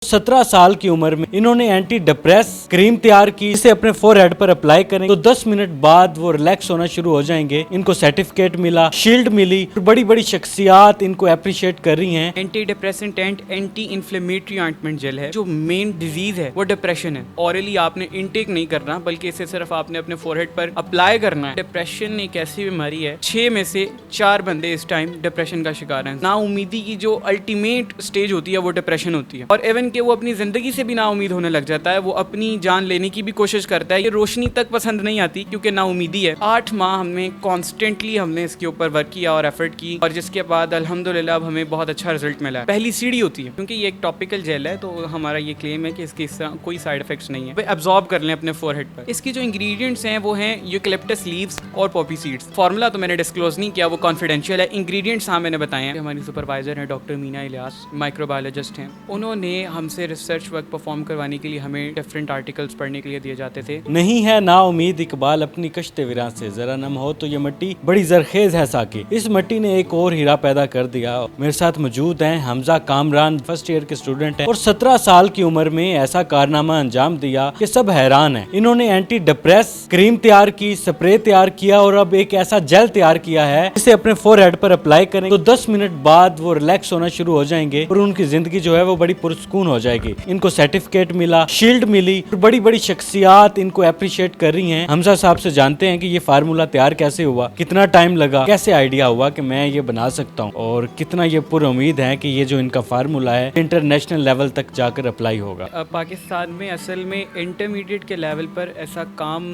17 साल की उम्र में इन्होंने एंटी डिप्रेस क्रीम तैयार की, इसे अपने फोरहेड पर अप्लाई करें तो 10 मिनट बाद वो रिलैक्स होना शुरू हो जाएंगे। इनको सर्टिफिकेट मिला, शील्ड मिली, बड़ी बड़ी शख्सियात इनको अप्रिशिएट कर रही हैं। Anti depressant and anti inflammatory ointment gel है। जो मेन डिजीज है वो डिप्रेशन है। ऑरली आपने इनटेक नहीं करना, बल्कि इसे सिर्फ आपने अपने फोरहेड पर अप्लाई करना है। डिप्रेशन एक ऐसी बीमारी है, 6 में से 4 बंदे इस टाइम डिप्रेशन का शिकार हैं। ना उम्मीदी की जो अल्टीमेट स्टेज होती है वो डिप्रेशन होती है, और इवन कि वो अपनी जिंदगी से भी ना उम्मीद होने लग जाता है, वो अपनी जान लेने की भी कोशिश करता है। ये रोशनी तक पसंद नहीं आती क्योंकि ना उम्मीदी है। 8 माह हमने इसके ऊपर वर्क किया और एफर्ट की, और जिसके बाद अल्हम्दुलिल्लाह अब हमें बहुत अच्छा रिजल्ट मिला है। पहली सीढ़ी होती है, क्योंकि ये एक टॉपिकल जेल है तो हमारा ये क्लेम है कि इसके कोई साइड इफेक्ट्स नहीं है। वे एब्जॉर्ब कर लें अपने फोरहेड पर। इसकी जो इंग्रेडिएंट्स हैं वो हैं यूकलिप्टस लीव्स और पॉपी सीड्स। फार्मूला तो मैंने डिस्क्लोज नहीं किया, वो कॉन्फिडेंशियल है। इंग्रेडिएंट्स हाँ मैंने बताए हैं। हमारी सुपरवाइजर हैं डॉक्टर मीना इलियास, माइक्रोबायोलॉजिस्ट हैं। उन्होंने हमसे रिसर्च वर्क परफॉर्म करवाने के लिए हमें डिफरेंट आर्टिकल्स पढ़ने के लिए दिए जाते थे। नहीं है ना उम्मीद इकबाल अपनी कश्ते वीरान से, जरा नम हो तो ये मिट्टी बड़ी जरखेज है साकी। इस मिट्टी ने एक और हीरा पैदा कर दिया। मेरे साथ मौजूद हैं हमजा कामरान, फर्स्ट ईयर के स्टूडेंट हैं और 17 साल की उम्र में ऐसा कारनामा अंजाम दिया कि सब हैरान हैं। इन्होंने एंटी डिप्रेस क्रीम तैयार की, स्प्रे तैयार किया और अब एक ऐसा जेल तैयार किया है, इसे अपने फोरहेड पर अप्लाई करें तो 10 मिनट बाद वो रिलैक्स होना शुरू हो जाएंगे और उनकी जिंदगी जो है वो बड़ी पुरसकून हो जाएगी। इनको सर्टिफिकेट मिला, शील्ड मिली, बड़ी बड़ी शख्सियात इनको अप्रिशिएट कर रही हैं। हमजा साहब से जानते हैं कि ये फार्मूला तैयार कैसे हुआ, कितना टाइम लगा, कैसे आइडिया हुआ कि मैं ये बना सकता हूँ, और कितना ये पूरी उम्मीद है कि ये जो इनका फार्मूला है इंटरनेशनल लेवल तक जाकर अप्लाई होगा। पाकिस्तान में असल में इंटरमीडिएट के लेवल पर ऐसा काम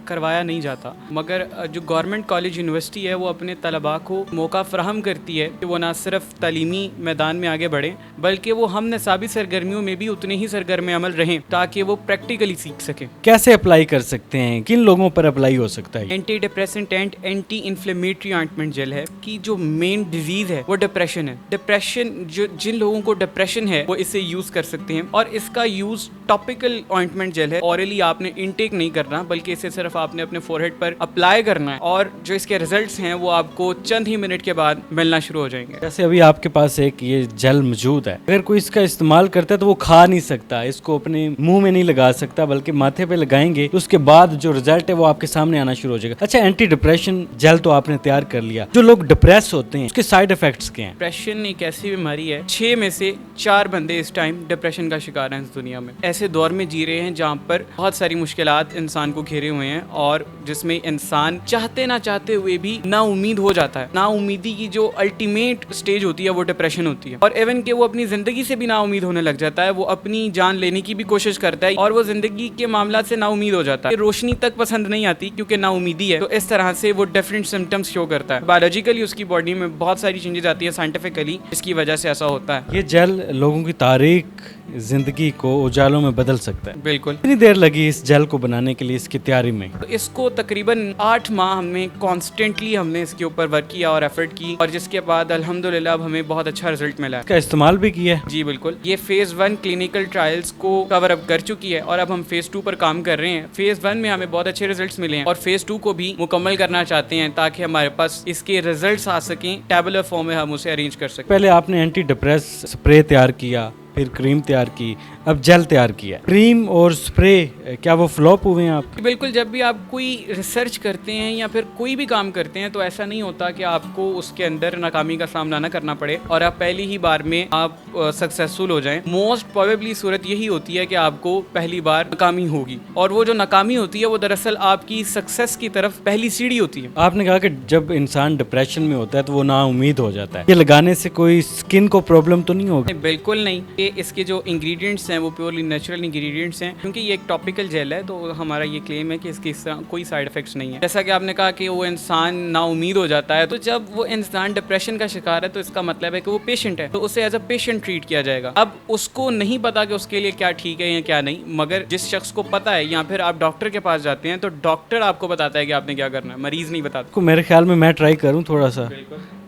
करवाया नहीं जाता, मगर जो गवर्नमेंट कॉलेज यूनिवर्सिटी है वो अपने तलबा को मौका फराहम करती है कि वो ना सिर्फ तालीमी मैदान में आगे बढ़ें, बल्कि वो हम निसाबी सरगर्मियों में भी उतने ही सरगर्म अमल रहें ताकि वो प्रैक्टिकली सीख सकें। कैसे अप्लाई कर सकते हैं, किन लोगों पर अप्लाई हो सकता है? Anti depressant and anti inflammatory ointment gel है कि जो मेन डिजीज है वो डिप्रेशन है। डिप्रेशन जो जिन लोगों को डिप्रेशन है वो इसे यूज कर सकते हैं, और इसका यूज टॉपिकल ऑइंटमेंट जेल है। ऑरली आपने इनटेक नहीं करना, बल्कि इसे सिर्फ आपने अपने फोरहेड पर अप्लाई करना है, और जो इसके रिजल्ट्स हैं वो आपको चंद ही मिनट के बाद मिलना शुरू हो जाएंगे। जैसे अभी आपके पास एक ये जेल मौजूद है, अगर कोई इसका इस्तेमाल करता है तो वो खा नहीं सकता, इसको अपने मुंह में नहीं लगा सकता, बल्कि माथे पे लगाएंगे तो उसके बाद जो रिजल्ट है वो आपके सामने आना शुरू हो जाएगा। अच्छा, एंटी डिप्रेशन जेल तो आपने तैयार कर लिया, जो लोग डिप्रेस होते हैं उसके साइड इफेक्ट्स क्या हैं? डिप्रेशन एक ऐसी बीमारी है, 6 में से 4 बंदे इस टाइम डिप्रेशन का शिकार हैं इस दुनिया में। ऐसे दौर में जी रहे हैं जहाँ पर बहुत सारी मुश्किलात इंसान को घेरे हुए हैं, और जिसमें इंसान चाहते ना चाहते हुए भी ना उम्मीद हो जाता है। ना उम्मीदी की जो अल्टीमेट स्टेज होती है वो डिप्रेशन होती है, और इवन कि वो अपनी जिंदगी से भी ना उम्मीद होने लग जाता है, वो अपनी जान लेने की भी कोशिश करता है, और वो जिंदगी के मामला से ना उम्मीद हो जाता है। रोशनी तक पसंद नहीं आती क्योंकि ना उम्मीदी है। तो इस तरह से वो डिफरेंट सिम्टम्स शो करता है। बायोलॉजिकली उसकी बॉडी में बहुत सारी चेंजेस आती है, साइंटिफिकली इसकी वजह से ऐसा होता है। ये जेल लोगों की तारीख जिंदगी को उजालों में बदल सकता है। बिल्कुल। कितनी देर लगी इस जेल को बनाने के लिए, इसकी तैयारी में? तो इसको तकरीबन 8 माह हमने इसके ऊपर वर्क किया और एफर्ट की, और जिसके बाद अल्हम्दुलिल्लाह अब हमें बहुत अच्छा रिजल्ट मिला है। इसका इस्तेमाल भी किया है? जी बिल्कुल। ये फेज़ 1 क्लिनिकल ट्रायल्स को कवर अप कर चुकी है, और अब हम फेज़ 2 पर काम कर रहे हैं। फेज़ 1 में हमें बहुत अच्छे रिजल्ट्स मिले हैं, और फेज़ 2 को भी मुकम्मल करना चाहते हैं ताकि हमारे पास इसके रिजल्ट्स आ सकें, टैबुलर फॉर्म में हम उसे अरेंज कर सकें। पहले आपने एंटी डिप्रेस स्प्रे तैयार किया, फिर क्रीम तैयार की, अब जेल तैयार किया। क्रीम और स्प्रे क्या वो फ्लॉप हुए हैं आप? बिल्कुल। जब भी आप कोई रिसर्च करते हैं या फिर कोई भी काम करते हैं तो ऐसा नहीं होता कि आपको उसके अंदर नाकामी का सामना ना करना पड़े और आप पहली ही बार में आप सक्सेसफुल हो जाएं। मोस्ट प्रोबेबली सूरत यही होती है कि आपको पहली बार नाकामी होगी, और वो जो नाकामी होती है वो दरअसल आपकी सक्सेस की तरफ पहली सीढ़ी होती है। आपने कहा कि जब इंसान डिप्रेशन में होता है तो वो ना उम्मीद हो जाता है, ये लगाने से कोई स्किन को प्रॉब्लम तो नहीं होगी? बिल्कुल नहीं। ये इसके जो इंग्रेडिएंट्स हैं वो प्योरली नेचुरल इंग्रेडिएंट्स हैं, क्योंकि ये एक टॉपिकल जेल है तो हमारा ये क्लेम है कि इसके कोई साइड इफेक्ट्स नहीं है। जैसा कि आपने कहा कि वो इंसान ना उम्मीद हो जाता है, तो जब वो इंसान डिप्रेशन का शिकार है तो इसका मतलब है कि वो पेशेंट है, तो उसे एज अ पेशेंट ट्रीट किया जाएगा। अब उसको नहीं पता कि उसके लिए क्या ठीक है या क्या नहीं, मगर जिस शख्स को पता है, या फिर आप डॉक्टर के पास जाते हैं तो डॉक्टर आपको बताता है कि आपने क्या करना है, मरीज नहीं बताता। मेरे ख्याल में मैं ट्राई करूँ थोड़ा सा।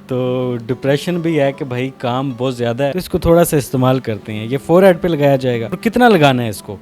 तो डिप्रेशन भी है कि भाई काम बहुत ज़्यादा है, तो इसको थोड़ा सा इस्तेमाल करते हैं। ये फोरहेड पे लगाया जाएगा, और कितना लगाना है इसको?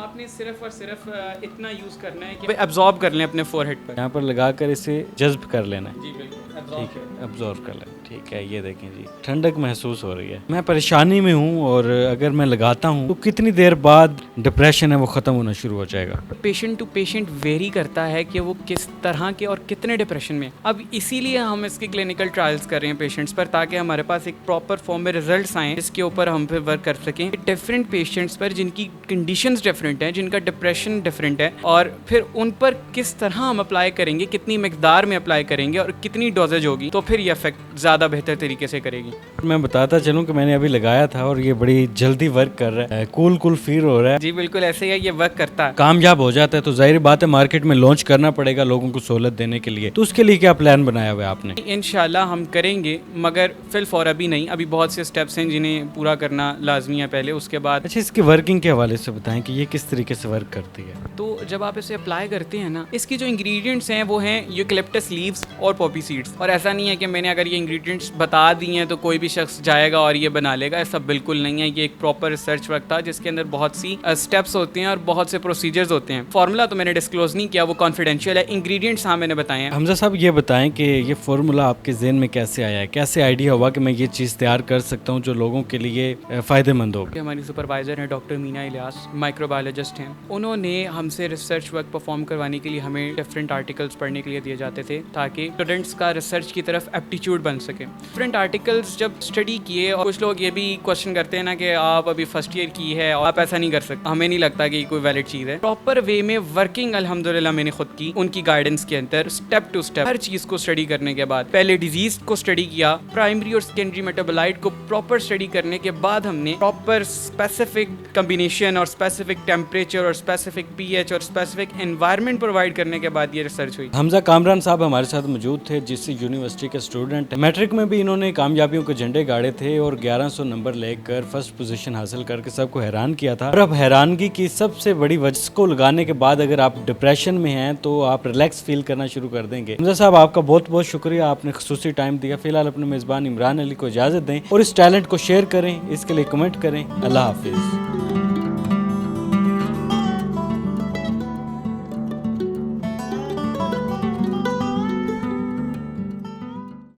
आपने सिर्फ और सिर्फ इतना यूज़ करना है कि एब्जॉर्ब कर लें अपने फोरहेड पर। यहाँ पर लगा कर इसे जज्ब कर लेना है। जी बिल्कुल। ठीक है, एब्जॉर्ब कर लेना। ٹھیک ہے, یہ دیکھیں جی ٹھنڈک محسوس ہو رہی ہے. میں پریشانی میں ہوں اور اگر میں لگاتا ہوں تو کتنی دیر بعد ڈپریشن ہے وہ ختم ہونا شروع ہو جائے گا؟ پیشنٹ ٹو پیشنٹ ویری کرتا ہے کہ وہ کس طرح کے اور کتنے ڈپریشن میں. اب اسی لیے ہم اس کے کلینکل ٹرائلس کر رہے ہیں پیشنٹس پر, تاکہ ہمارے پاس ایک پراپر فارم میں ریزلٹس آئیں جس کے اوپر ہم پھر ورک کر سکیں ڈفرینٹ پیشنٹس پر جن کی کنڈیشنز ڈفرینٹ ہیں, جن کا ڈپریشن ڈفرینٹ ہے, اور پھر ان پر کس طرح ہم اپلائی کریں گے, کتنی مقدار میں اپلائی کریں گے اور کتنی ڈوزیج ہوگی, تو پھر یہ افیکٹ زیادہ بہتر طریقے سے کرے گی. میں بتاتا چلوں کہ میں نے ابھی لگایا تھا اور یہ بڑی جلدی ورک کر رہا ہے, کول کول فیل ہو رہا ہے. جی بالکل ایسے ہی ہے, یہ ورک کرتا ہے. کامیاب ہو جاتا ہے تو ظاہر بات ہے مارکیٹ میں لانچ کرنا پڑے گا لوگوں کو سہولت دینے کے لیے, تو اس کے لیے کیا پلان بنایا ہوا ہے آپ نے؟ انشاءاللہ ہم کریں گے, مگر فی الفور ابھی نہیں, ابھی بہت سے اسٹیپس ہیں جنہیں پورا کرنا لازمی ہے پہلے, اس کے بعد. اچھا, اس کی ورکنگ کے حوالے سے بتائیں کہ یہ کس طریقے سے ورک کرتی ہے. تو جب آپ اسے اپلائی کرتے ہیں نا, اس کی جو انگریڈینٹس ہیں وہ ہیں یوکلپٹس لیوز اور پوپی سیڈس. اور ایسا نہیں ہے کہ میں نے اگر یہ انگریڈینٹس بتا دی ہیں تو کوئی بھی شخص جائے گا اور یہ بنا لے گا, ایسا بالکل نہیں ہے. یہ ایک پراپر ریسرچ ورک تھا جس کے اندر بہت سی اسٹیپس ہوتے ہیں اور بہت سے پروسیجرز ہوتے ہیں. فارمولا تو میں نے ڈسکلوز نہیں کیا, وہ کانفیڈینشیل ہے. انگریڈینٹس ہاں میں نے بتائے ہیں. حمزہ صاحب یہ بتائیں کہ یہ فارمولا آپ کے ذہن میں کیسے آیا ہے, کیسے آئیڈیا ہوا کہ میں یہ چیز تیار کر سکتا ہوں جو لوگوں کے لیے فائدہ مند ہو؟ ہماری سپروائزر ہیں ڈاکٹر مینا الیاس, مائکرو بایولوجسٹ ہیں. انہوں نے ہم سے ریسرچ ورک پرفارم کروانے کے لیے ہمیں ڈفرینٹ آرٹیکلس پڑھنے کے لیے دیے جاتے تھے تاکہ اسٹوڈنٹس کا ریسرچ کی طرف ایپٹیچیوڈ بن سکے. ڈفرینٹ آرٹیکلس جب اسٹڈی کیے, اور کچھ لوگ یہ بھی کوشچن کرتے ہیں نا کہ آپ ابھی فرسٹ ایئر کی ہے, آپ ایسا نہیں کر سکتے. ہمیں نہیں لگتا کہ یہ کوئی ویلڈ چیز ہے. پراپر وے میں ورکنگ الحمدللہ میں نے خود کی, ان کی گائیڈنس کے اندر اسٹیپ ٹو اسٹیپ ہر چیز کو اسٹڈی کرنے کے بعد, پہلے ڈیزیز کو اسٹڈی کیا, پرائمری اور سیکنڈری میٹابولائٹ کو پراپر اسٹڈی کرنے کے بعد ہم نے پراپر اسپیسیفک کمبینیشن اور اسپیسیفک ٹیمپریچر اور اسپیسیفک پی ایچ اور اسپیسیفک انوائرمنٹ پرووائڈ کرنے کے بعد یہ ریسرچ ہوئی. حمزہ کامران صاحب ہمارے ساتھ موجود تھے, جس یونیورسٹی کے اسٹوڈنٹ. میٹرک میں بھی انہوں نے کامیابیوں کے جھنڈے گاڑے تھے اور 1100 نمبر لے کر فرسٹ پوزیشن حاصل کر کے سب کو حیران کیا تھا. اور اب حیرانگی کی سب سے بڑی وجہ کو لگانے کے بعد اگر آپ ڈپریشن میں ہیں تو آپ ریلیکس فیل کرنا شروع کر دیں گے. حمزہ صاحب آپ کا بہت بہت شکریہ, آپ نے خصوصی ٹائم دیا. فی الحال اپنے میزبان عمران علی کو اجازت دیں اور اس ٹیلنٹ کو شیئر کریں, اس کے لیے کمنٹ کریں. اللہ حافظ.